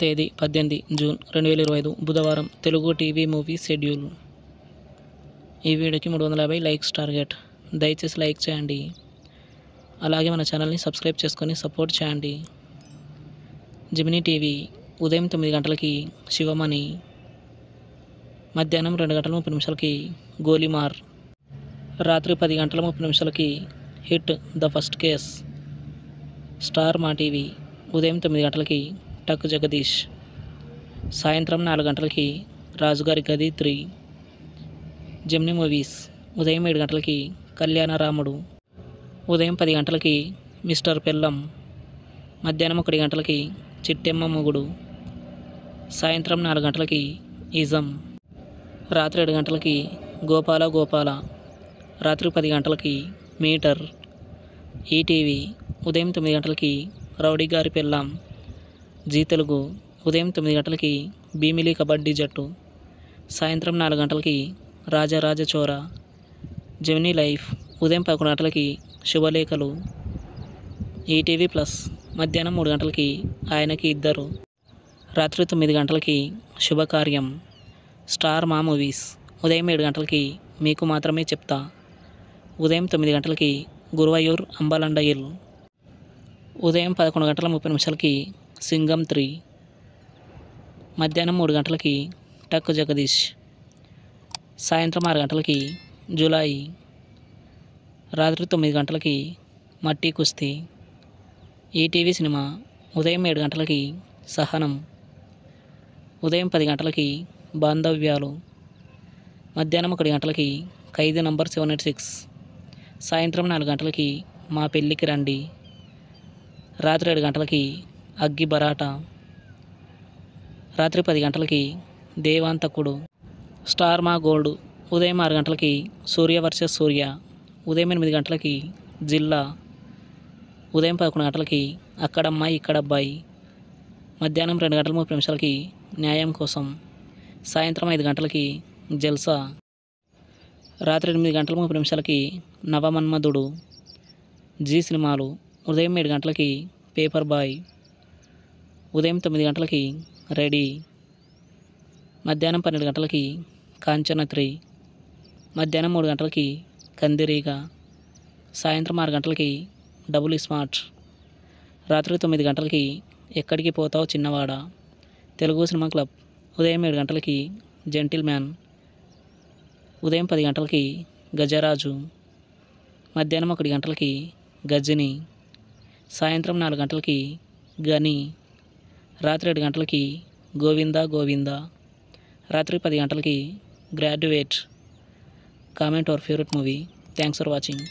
తేదీ 18 జూన్ 2025 బుధవారం. Telugu TV movie schedule. ఈ వీడియోకి 350 లైక్స్ టార్గెట్. దయచేసి లైక్ చేయండి. అలాగే మన ఛానల్ని సబ్స్క్రైబ్ చేసుకొని సపోర్ట్ చేయండి. జెమినీ టీవీ ఉదయం 9 గంటలకి శివమణి, మధ్యాహ్నం 2 గంటల 30 నిమిషాలకి గోలీమార్, రాత్రి 10 గంటల 30 నిమిషాలకి hit the first case. Star మా టీవీ ఉదయం 9 గంటలకి టక్ జగదీష్, సాయంత్రం 4 గంటలకి రాజుగారి గది 3. జెమినీ మూవీస్ ఉదయం 7 గంటలకి కళ్యాణ రాముడు, ఉదయం 10 గంటలకి మిస్టర్ పెల్లం, మధ్యాహ్నం 1 గంటలకి చిట్టెమ్మ మొగుడు, సాయంత్రం 4 గంటలకి ఇజం, రాత్రి 7 గంటలకి గోపాల గోపాల, రాత్రి 10 గంటలకి మీటర్. ఈటీవీ ఉదయం 9 గంటలకి రౌడీ గారి పెళ్ళాం. జీ తెలుగు ఉదయం 9 గంటలకి భీమిలి కబడ్డీ జట్టు, సాయంత్రం 4 గంటలకి రాజరాజ చోర. జెమినీ లైఫ్ ఉదయం 11 గంటలకి శుభలేఖలు. ఈటీవీ ప్లస్ మధ్యాహ్నం 3 గంటలకి ఆయనకి ఇద్దరు, రాత్రి 9 గంటలకి శుభకార్యం. స్టార్ మా మూవీస్ ఉదయం 7 గంటలకి మీకు మాత్రమే చెప్తా, ఉదయం 9 గంటలకి గురువయూర్ అంబలండయిల్, ఉదయం 11 గంటల 30 నిమిషాలకి సింగం 3, మధ్యాహ్నం 3 గంటలకి టక్ జగదీష్, సాయంత్రం 6 గంటలకి జులాయి, రాత్రి 9 గంటలకి మట్టి కుస్తీ. ఈటీవీ సినిమా ఉదయం 7 గంటలకి సహనం, ఉదయం 10 గంటలకి బాంధవ్యాలు, మధ్యాహ్నం 1 గంటలకి ఖైదీ నంబర్ 786, సాయంత్రం 4 గంటలకి మా పెళ్ళికి రండి, రాత్రి 7 గంటలకి అగ్గి బరాటా, రాత్రి 10 గంటలకి దేవాంతకుడు. స్టార్ మా గోల్డ్ ఉదయం 6 గంటలకి సూర్య వర్సెస్ సూర్య, ఉదయం 8 గంటలకి జిల్లా, ఉదయం 11 గంటలకి అక్కడమ్మాయి ఇక్కడబ్బాయి, మధ్యాహ్నం 2 గంటల 30 నిమిషాలకి న్యాయం కోసం, సాయంత్రం 5 గంటలకి జల్సా, రాత్రి 8 గంటల 30 నిమిషాలకి నవమన్మధుడు. జీ సినిమాలు ఉదయం 7 గంటలకి పేపర్ బాయ్, ఉదయం 9 గంటలకి రెడీ, మధ్యాహ్నం 12 గంటలకి కాంచన 3, మధ్యాహ్నం 3 గంటలకి కందిరీగ, సాయంత్రం 6 గంటలకి డబుల్ స్మార్ట్, రాత్రి 9 గంటలకి ఎక్కడికి పోతావు చిన్నవాడ. తెలుగు సినిమా క్లబ్ ఉదయం 7 గంటలకి జెంటిల్ మ్యాన్, ఉదయం 10 గంటలకి గజరాజు, మధ్యాహ్నం 1 గంటలకి గజిని, సాయంత్రం 4 గంటలకి గని, రాత్రి 7 గంటలకి గోవిందా గోవిందా, రాత్రి 10 గంటలకి graduate. Comment our favourite movie. Thanks for watching.